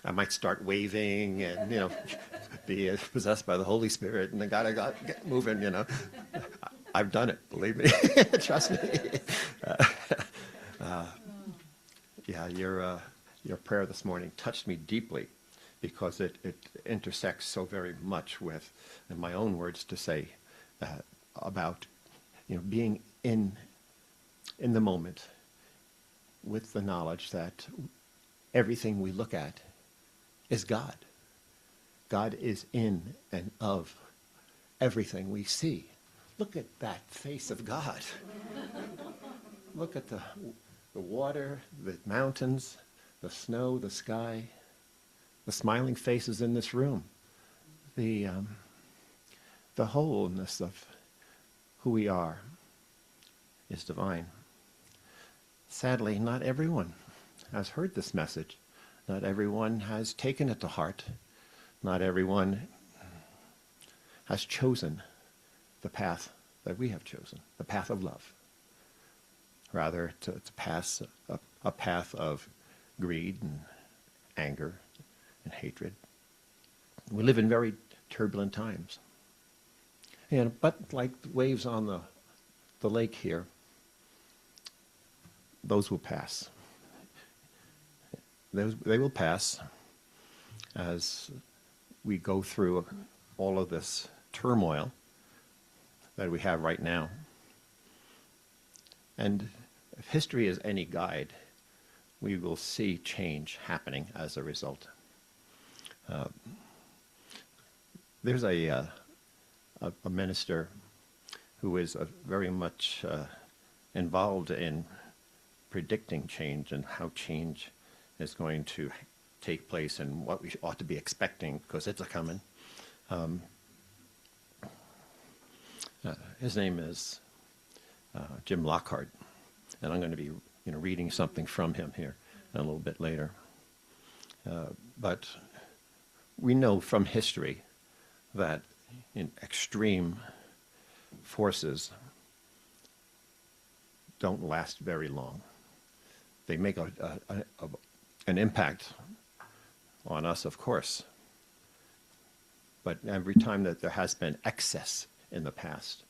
I might start waving and, be possessed by the Holy Spirit, and I gotta get moving, I've done it, believe me. Trust me. Yeah, your prayer this morning touched me deeply because it intersects so very much with, in my own words, to say about being in the moment with the knowledge that everything we look at is God. God is in and of everything we see. Look at that face of God. Look at the water, the mountains, the snow, the sky, the smiling faces in this room, the wholeness of who we are is divine. Sadly, not everyone has heard this message. Not everyone has taken it to heart. Not everyone has chosen the path that we have chosen, the path of love. Rather, to pass a path of greed and anger and hatred. We live in very turbulent times. But like waves on the lake here, those will pass. They will pass as we go through all of this turmoil that we have right now. And if history is any guide, we will see change happening as a result. There's a minister who is very much involved in predicting change and how change is going to take place and what we ought to be expecting, because it's a-coming. His name is Jim Lockhart, and I'm going to be reading something from him here a little bit later. But we know from history that in extreme forces don't last very long. They make an impact on us, of course. But every time that there has been excess in the past,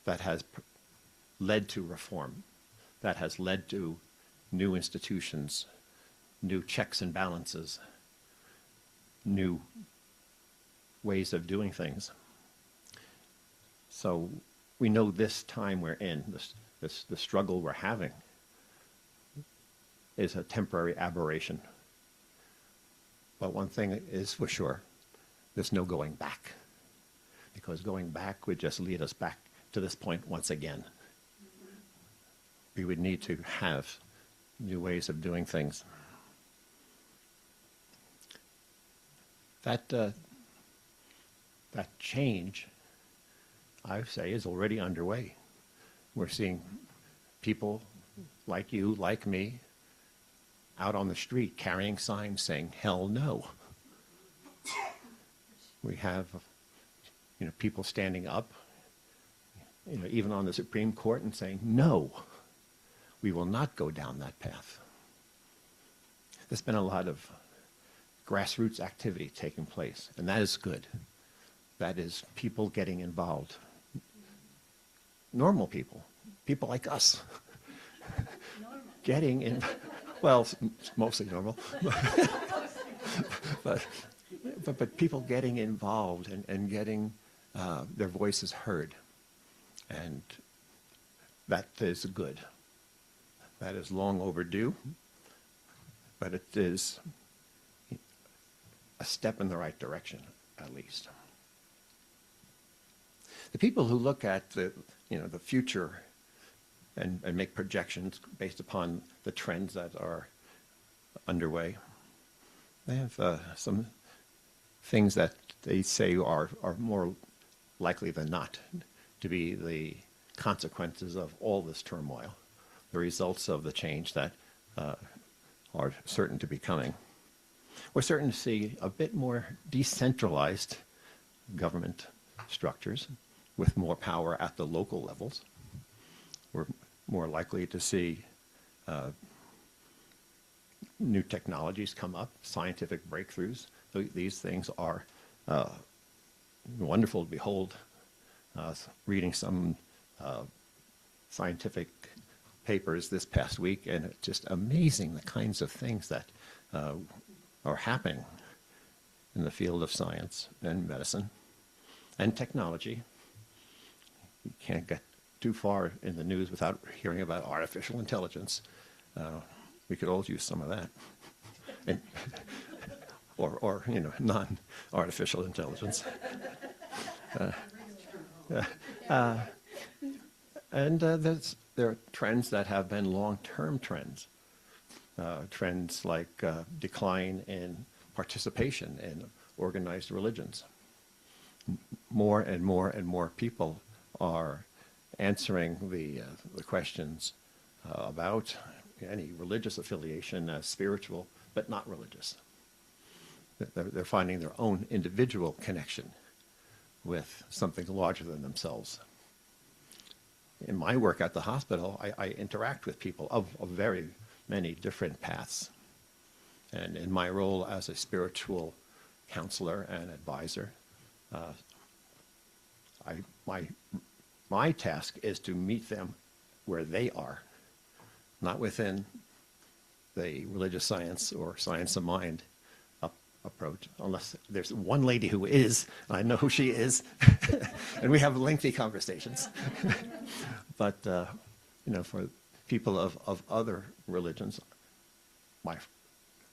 that has led to reform, that has led to new institutions, new checks and balances, new ways of doing things. So we know this time we're in, the struggle we're having, is a temporary aberration. But one thing is for sure, there's no going back. Because going back would just lead us back to this point once again. We would need to have new ways of doing things. That change, I would say, is already underway. We're seeing people like you, like me, out on the street carrying signs saying, "Hell no." We have people standing up, even on the Supreme Court, and saying, "No, we will not go down that path." There's been a lot of grassroots activity taking place, and that is good. That is people getting involved. Normal people like us, getting in. Well, it's mostly normal, but people getting involved and getting their voices heard, and that is good. That is long overdue, but it is a step in the right direction, at least. The people who look at the future and make projections based upon the trends that are underway, they have some things that they say are more likely than not to be the consequences of all this turmoil, the results of the change that are certain to be coming. We're certain to see a bit more decentralized government structures with more power at the local levels. We're more likely to see new technologies come up, scientific breakthroughs. These things are wonderful to behold. Reading some scientific papers this past week, and it's just amazing the kinds of things that are happening in the field of science and medicine and technology. You can't get too far in the news without hearing about artificial intelligence. We could all use some of that. And, or non-artificial intelligence. And there are trends that have been long-term trends. Trends like decline in participation in organized religions. More and more and more people are answering the questions about any religious affiliation as spiritual, but not religious. They're finding their own individual connection with something larger than themselves. In my work at the hospital, I interact with people of very many different paths. And in my role as a spiritual counselor and advisor, my task is to meet them where they are, not within the religious science or science of mind approach, unless there's one lady who is, and I know who she is, and we have lengthy conversations. But, for people of other religions,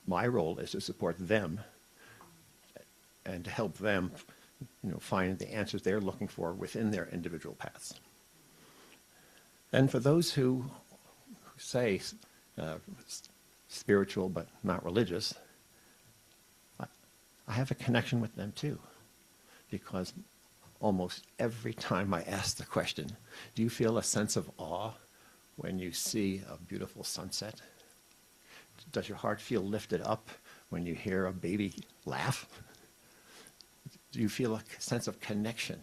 my role is to support them and to help them, find the answers they're looking for within their individual paths. And for those who say spiritual but not religious, I have a connection with them too, because almost every time I ask the question, do you feel a sense of awe when you see a beautiful sunset? Does your heart feel lifted up when you hear a baby laugh? Do you feel a sense of connection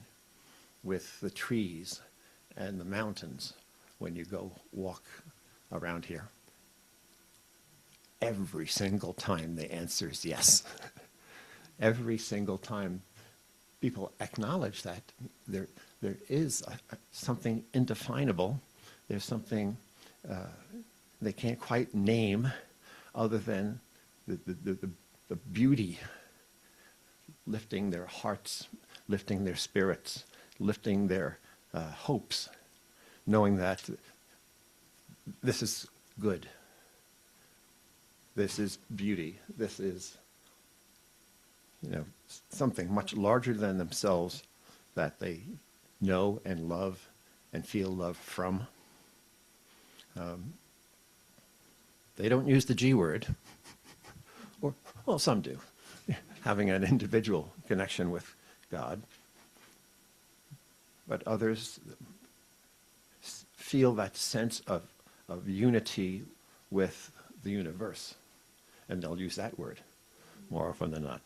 with the trees and the mountains when you go walk around here? Every single time the answer is yes. Every single time people acknowledge that there is something indefinable, there's something they can't quite name other than the beauty lifting their hearts, lifting their spirits, lifting their hopes, knowing that this is good, this is beauty, this is something much larger than themselves that they know and love and feel love from. They don't use the G word, well, some do, having an individual connection with God. But others feel that sense of unity with the universe, and they'll use that word more often than not.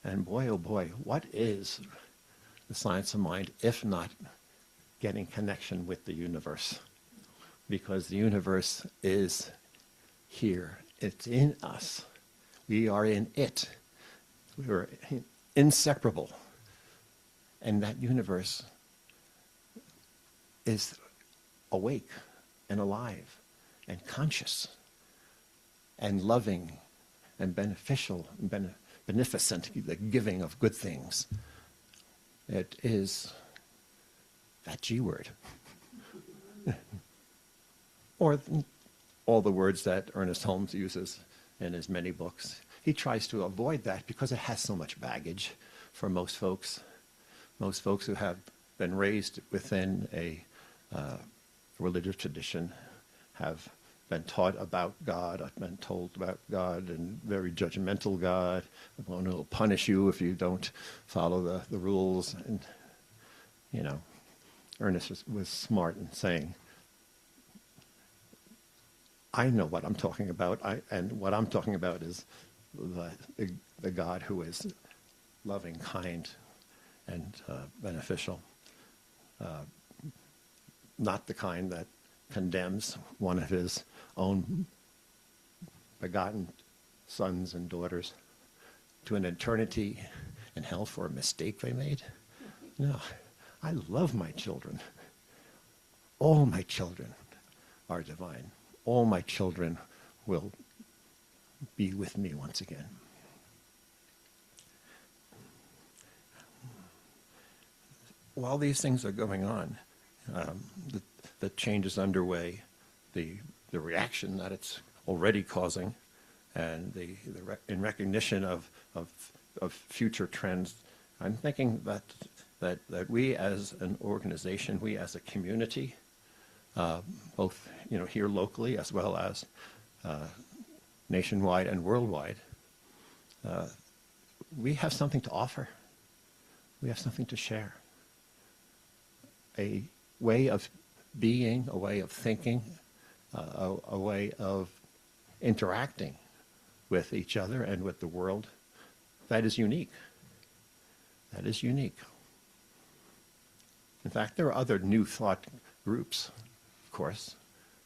And boy, oh boy, what is the science of mind if not getting connection with the universe? Because the universe is here. It's in us. We are in it. We're inseparable. And that universe is awake and alive and conscious and loving and beneficial and beneficent, the giving of good things. It is that G word. Or all the words that Ernest Holmes uses in his many books. He tries to avoid that because it has so much baggage for most folks. Most folks who have been raised within a religious tradition have been taught about God, I've been told about God, and very judgmental God. One who will punish you if you don't follow the rules. And, Ernest was smart in saying, I know what I'm talking about, and what I'm talking about is the God who is loving, kind, and beneficial. Not the kind that condemns one of his own begotten sons and daughters to an eternity in hell for a mistake they made? No. I love my children. All my children are divine. All my children will be with me once again. While these things are going on, the change is underway, the reaction that it's already causing, and in recognition of future trends, I'm thinking that we as an organization, we as a community, both here locally as well as nationwide and worldwide, we have something to offer. We have something to share. A way of being, a way of thinking, a way of interacting with each other and with the world that is unique. That is unique. In fact, there are other new thought groups, of course,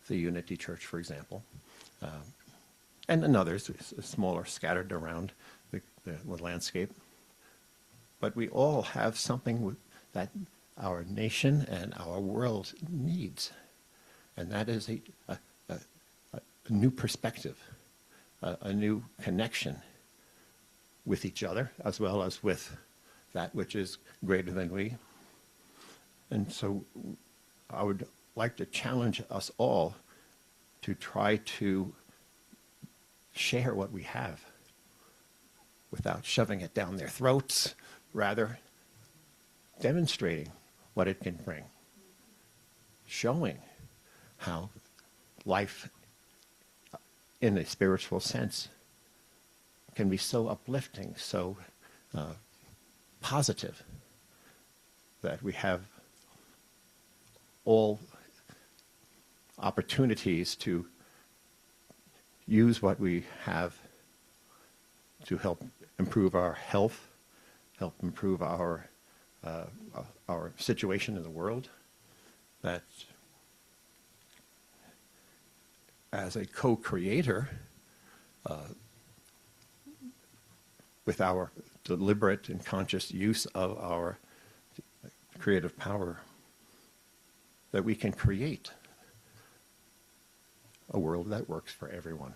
the Unity Church, for example, and others, smaller, scattered around the landscape. But we all have something that our nation and our world needs, and that is a new perspective, a new connection with each other, as well as with that which is greater than we. And so I would like to challenge us all to try to share what we have without shoving it down their throats, rather demonstrating what it can bring, showing how life in a spiritual sense can be so uplifting, so positive, that we have all opportunities to use what we have to help improve our health, help improve our situation in the world, that as a co-creator, with our deliberate and conscious use of our creative power, that we can create a world that works for everyone,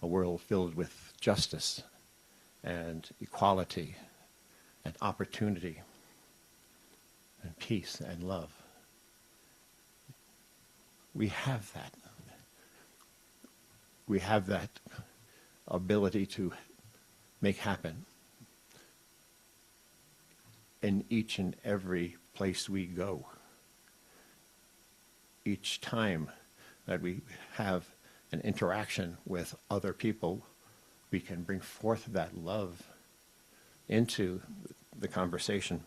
a world filled with justice and equality and opportunity and peace and love. We have that. We have that ability to make happen in each and every place we go. Each time that we have an interaction with other people, we can bring forth that love into the conversation.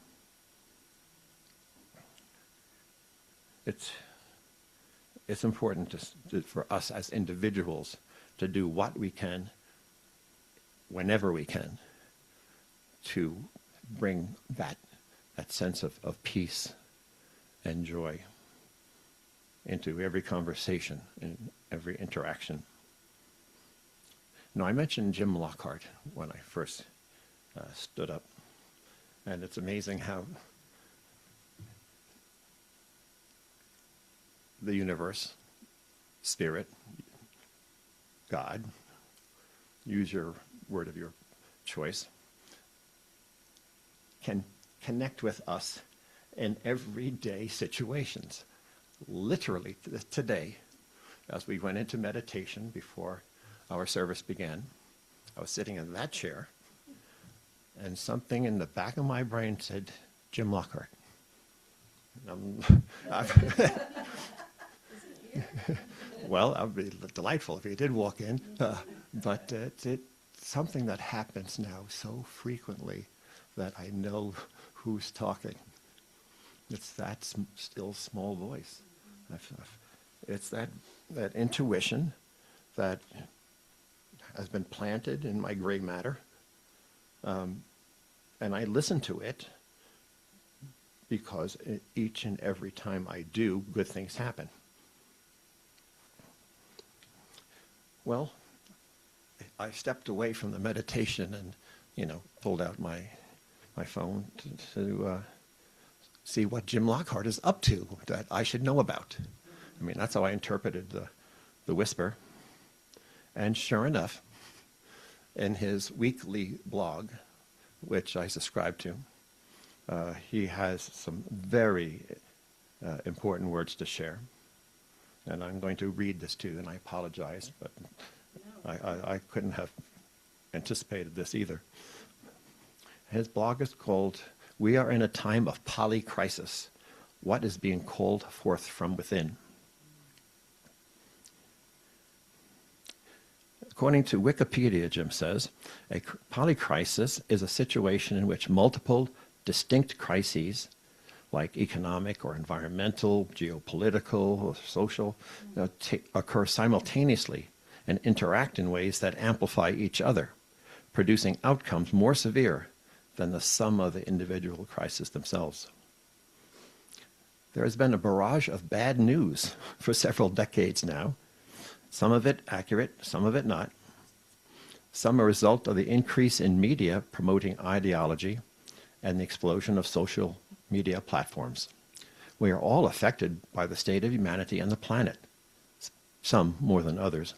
It's important for us as individuals to do what we can, whenever we can, to bring that sense of peace and joy into every conversation, in every interaction. Now, I mentioned Jim Lockhart when I first stood up, and it's amazing how the universe, spirit, God, use your word of your choice, can connect with us in everyday situations. Literally today, as we went into meditation before our service began, I was sitting in that chair, and something in the back of my brain said, Jim Lockhart. Well, that would be delightful if he did walk in, but it's something that happens now so frequently that I know who's talking. It's that still small voice. It's that intuition that has been planted in my gray matter, and I listen to it because each and every time I do, good things happen. Well, I stepped away from the meditation and, pulled out my phone to see what Jim Lockhart is up to that I should know about. I mean, that's how I interpreted the whisper. And sure enough, in his weekly blog, which I subscribe to, he has some very important words to share. And I'm going to read this to you, and I apologize, but I couldn't have anticipated this either. His blog is called, "We Are in a Time of Polycrisis. What is being called forth from within?" According to Wikipedia, Jim says, a polycrisis is a situation in which multiple distinct crises, like economic or environmental, geopolitical, or social, occur simultaneously and interact in ways that amplify each other, producing outcomes more severe than the sum of the individual crises themselves. There has been a barrage of bad news for several decades now, some of it accurate, some of it not. Some a result of the increase in media promoting ideology and the explosion of social media platforms. We are all affected by the state of humanity and the planet, some more than others.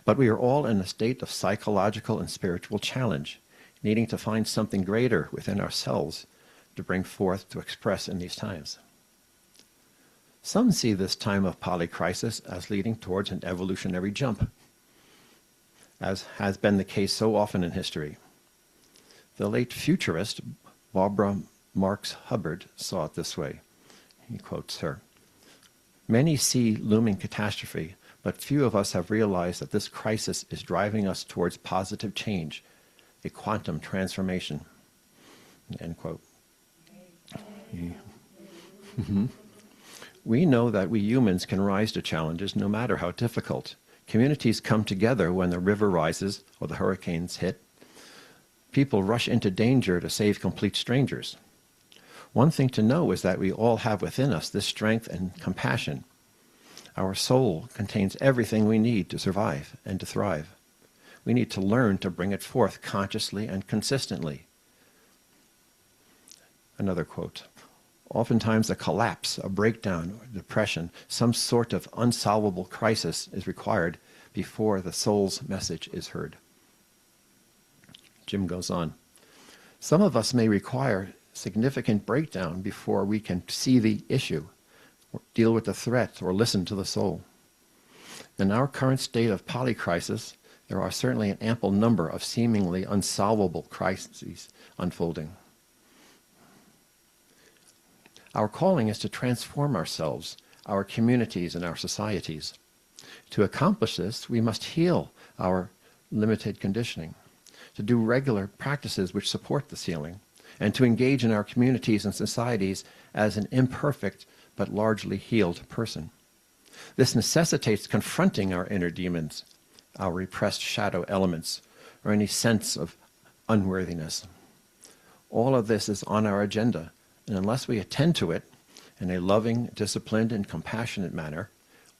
But we are all in a state of psychological and spiritual challenge, needing to find something greater within ourselves to bring forth to express in these times. Some see this time of polycrisis as leading towards an evolutionary jump, as has been the case so often in history. The late futurist Barbara Marx Hubbard saw it this way. He quotes her, "Many see looming catastrophe, but few of us have realized that this crisis is driving us towards positive change, a quantum transformation." End quote. We know that we humans can rise to challenges no matter how difficult. Communities come together when the river rises or the hurricanes hit. People rush into danger to save complete strangers. One thing to know is that we all have within us this strength and compassion. Our soul contains everything we need to survive and to thrive. We need to learn to bring it forth consciously and consistently. Another quote. Oftentimes a collapse, a breakdown, or depression, some sort of unsolvable crisis is required before the soul's message is heard. Jim goes on. Some of us may require significant breakdown before we can see the issue, or deal with the threat, or listen to the soul. In our current state of polycrisis, there are certainly an ample number of seemingly unsolvable crises unfolding. Our calling is to transform ourselves, our communities, and our societies. To accomplish this, we must heal our limited conditioning, to do regular practices which support this healing, and to engage in our communities and societies as an imperfect but largely healed person. This necessitates confronting our inner demons, our repressed shadow elements, or any sense of unworthiness. All of this is on our agenda, and unless we attend to it in a loving, disciplined, and compassionate manner,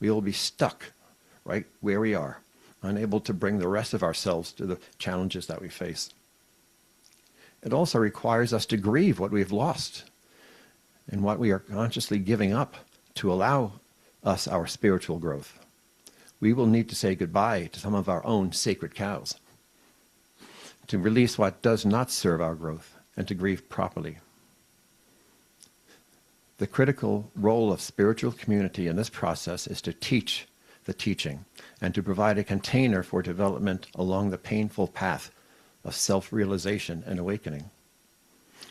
we will be stuck right where we are, unable to bring the rest of ourselves to the challenges that we face. It also requires us to grieve what we've lost and what we are consciously giving up to allow us our spiritual growth. We will need to say goodbye to some of our own sacred cows, to release what does not serve our growth, and to grieve properly. The critical role of spiritual community in this process is to teach the teaching and to provide a container for development along the painful path of self-realization and awakening.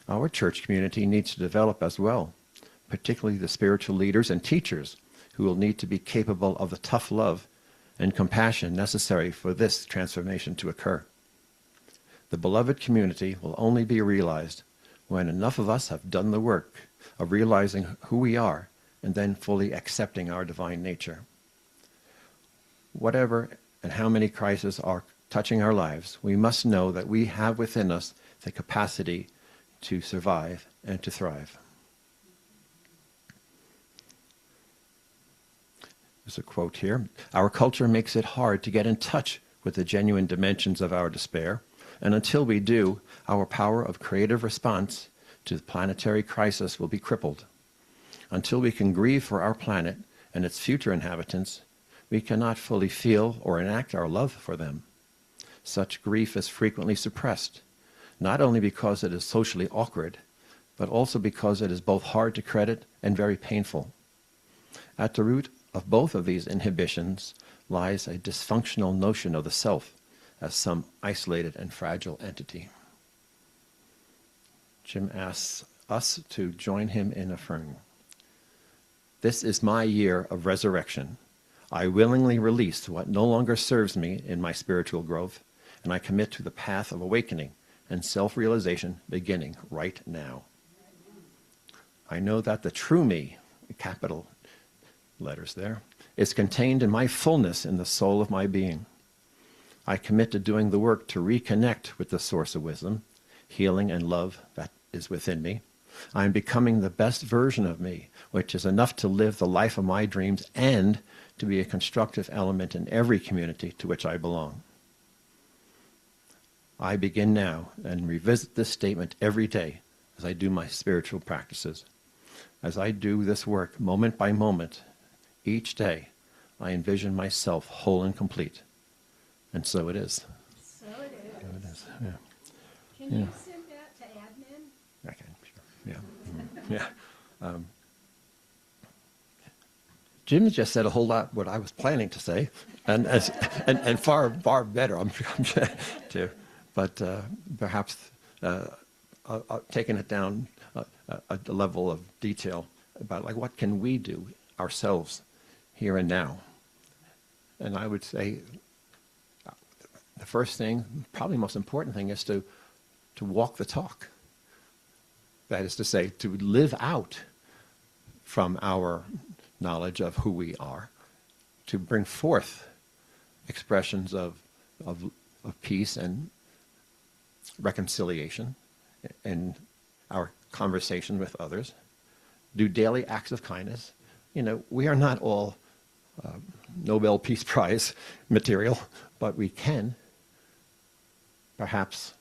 Our church community needs to develop as well, particularly the spiritual leaders and teachers who will need to be capable of the tough love and compassion necessary for this transformation to occur. The beloved community will only be realized when enough of us have done the work of realizing who we are and then fully accepting our divine nature. Whatever and how many crises are touching our lives, we must know that we have within us the capacity to survive and to thrive. There's a quote here. Our culture makes it hard to get in touch with the genuine dimensions of our despair, and until we do, our power of creative response to the planetary crisis will be crippled. Until we can grieve for our planet and its future inhabitants, we cannot fully feel or enact our love for them. Such grief is frequently suppressed, not only because it is socially awkward, but also because it is both hard to credit and very painful. At the root of both of these inhibitions lies a dysfunctional notion of the self as some isolated and fragile entity. Jim asks us to join him in affirming, "This is my year of resurrection. I willingly release what no longer serves me in my spiritual growth, and I commit to the path of awakening and self-realization beginning right now. I know that the true me," capital letters there, "is contained in my fullness in the soul of my being. I commit to doing the work to reconnect with the source of wisdom, healing, and love that is within me. I am becoming the best version of me, which is enough to live the life of my dreams and to be a constructive element in every community to which I belong. I begin now and revisit this statement every day as I do my spiritual practices. As I do this work moment by moment, each day, I envision myself whole and complete. And so it is." So it is. So it is, yeah. Can you send that to admin? I can, sure. Yeah. Yeah. Jim just said a whole lot what I was planning to say, and far better, I'm sure, too. But perhaps taking it down a level of detail about like what can we do ourselves here and now. And I would say the first thing, probably most important thing, is to walk the talk. That is to say, to live out from our knowledge of who we are, to bring forth expressions of peace and reconciliation in our conversation with others, do daily acts of kindness. You know, we are not all Nobel Peace Prize material, but we can perhaps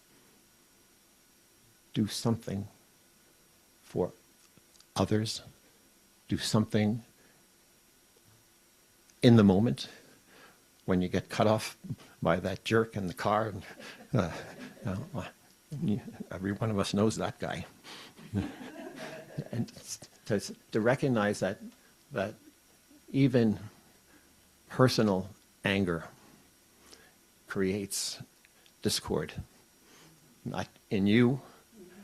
do something for others, do something in the moment when you get cut off by that jerk in the car. Every one of us knows that guy. And to recognize that even personal anger creates discord, not in you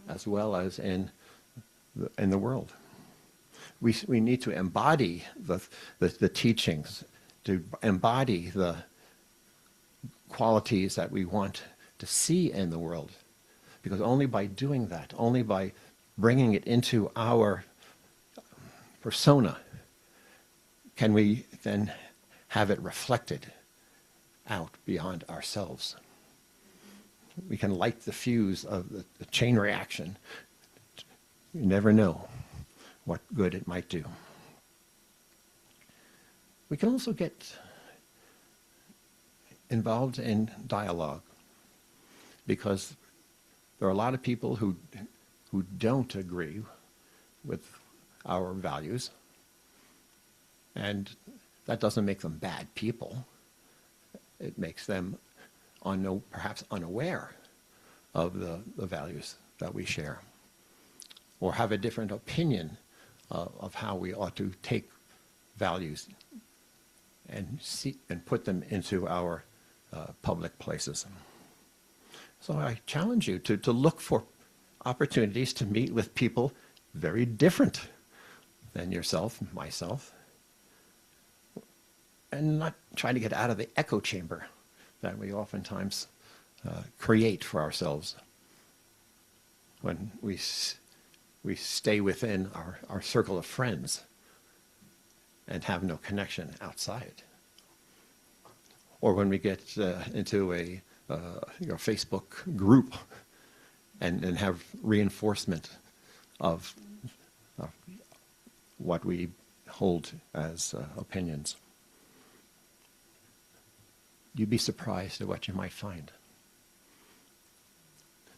as well as in the world. We need to embody the teachings, to embody the qualities that we want to see in the world. Because only by doing that, only by bringing it into our persona, can we then have it reflected out beyond ourselves. We can light the fuse of the chain reaction. You never know what good it might do. We can also get involved in dialogue, because there are a lot of people who don't agree with our values, and that doesn't make them bad people. It makes them perhaps unaware of the values that we share, or have a different opinion of how we ought to take values and put them into our public places. So I challenge you to look for opportunities to meet with people very different than yourself, myself, and not try to get out of the echo chamber that we oftentimes create for ourselves when we stay within our circle of friends and have no connection outside. Or when we get into a Facebook group and have reinforcement of what we hold as opinions. you'd be surprised at what you might find.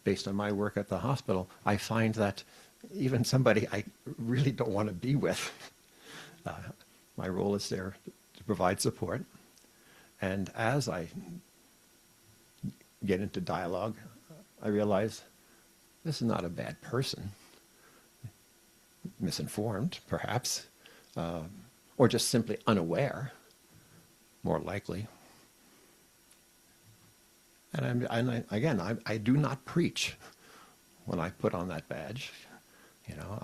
Based on my work at the hospital, I find that even somebody I really don't want to be with, my role is there to provide support. And as I get into dialogue, I realize this is not a bad person. Misinformed, perhaps, or just simply unaware, more likely. And I do not preach when I put on that badge. You know,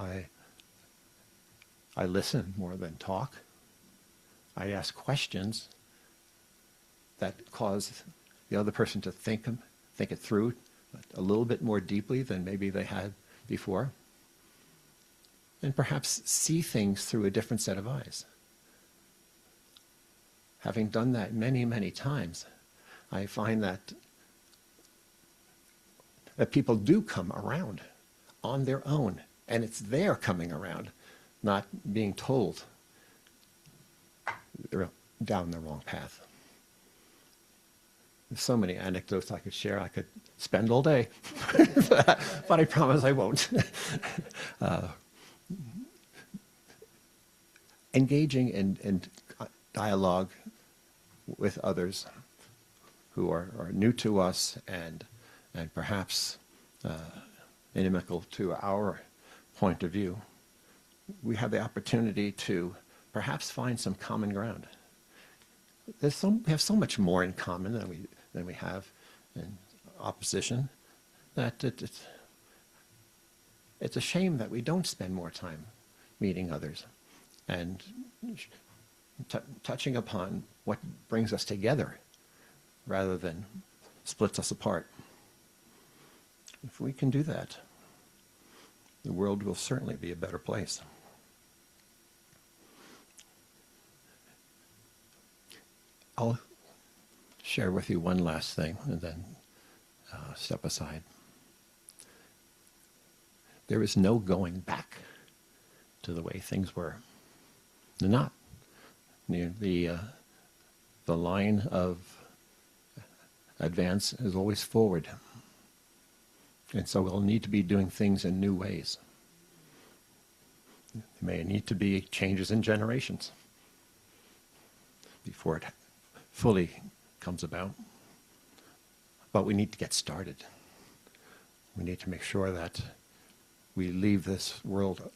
I listen more than talk. I ask questions that cause the other person to think it through a little bit more deeply than maybe they had before, and perhaps see things through a different set of eyes. Having done that many, many times, I find that people do come around on their own, and it's their coming around, not being told they're down the wrong path. There's so many anecdotes I could share. I could spend all day, but I promise I won't. Engaging in dialogue with others who are new to us and perhaps inimical to our point of view, we have the opportunity to perhaps find some common ground. We have so much more in common than we have in opposition that it's a shame that we don't spend more time meeting others and touching upon what brings us together rather than splits us apart. If we can do that, the world will certainly be a better place. I'll share with you one last thing and then step aside. There is no going back to the way things were. They're not. The line of advance is always forward. And so we'll need to be doing things in new ways. There may need to be changes in generations before it fully comes about. But we need to get started. We need to make sure that we leave this world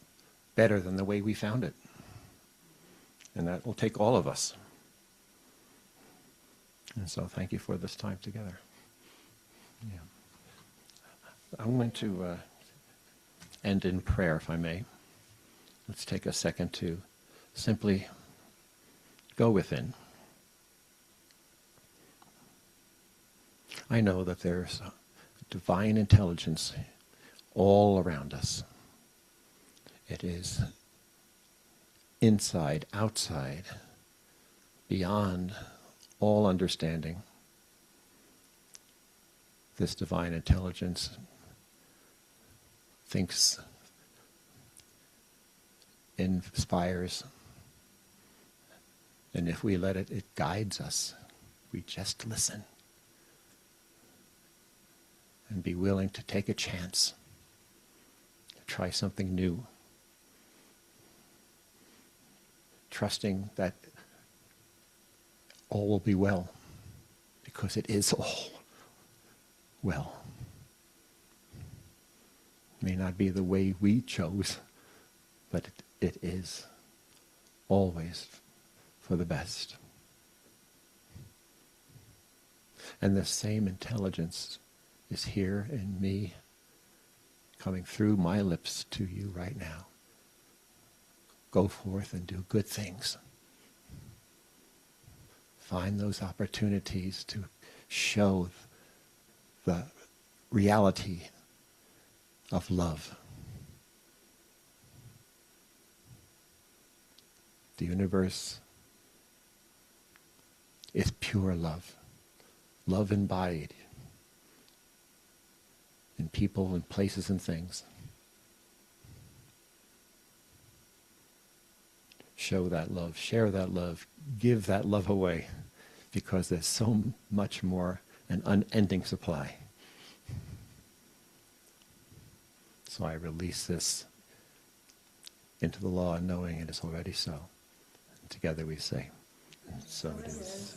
better than the way we found it. And that will take all of us. And so thank you for this time together. Yeah. I'm going to end in prayer, if I may. Let's take a second to simply go within. I know that there's a divine intelligence all around us. It is inside, outside, beyond all understanding. This divine intelligence thinks, inspires, and if we let it, it guides us. We just listen and be willing to take a chance, to try something new, trusting that all will be well, because it is all well. It may not be the way we chose, but it is always for the best. And the same intelligence is here in me, coming through my lips to you right now. Go forth and do good things. Find those opportunities to show the reality of love. The universe is pure love. Love embodied in people and places and things. Show that love, share that love, give that love away, because there's so much more, an unending supply. So I release this into the law, knowing it is already so. And together we say, so it is.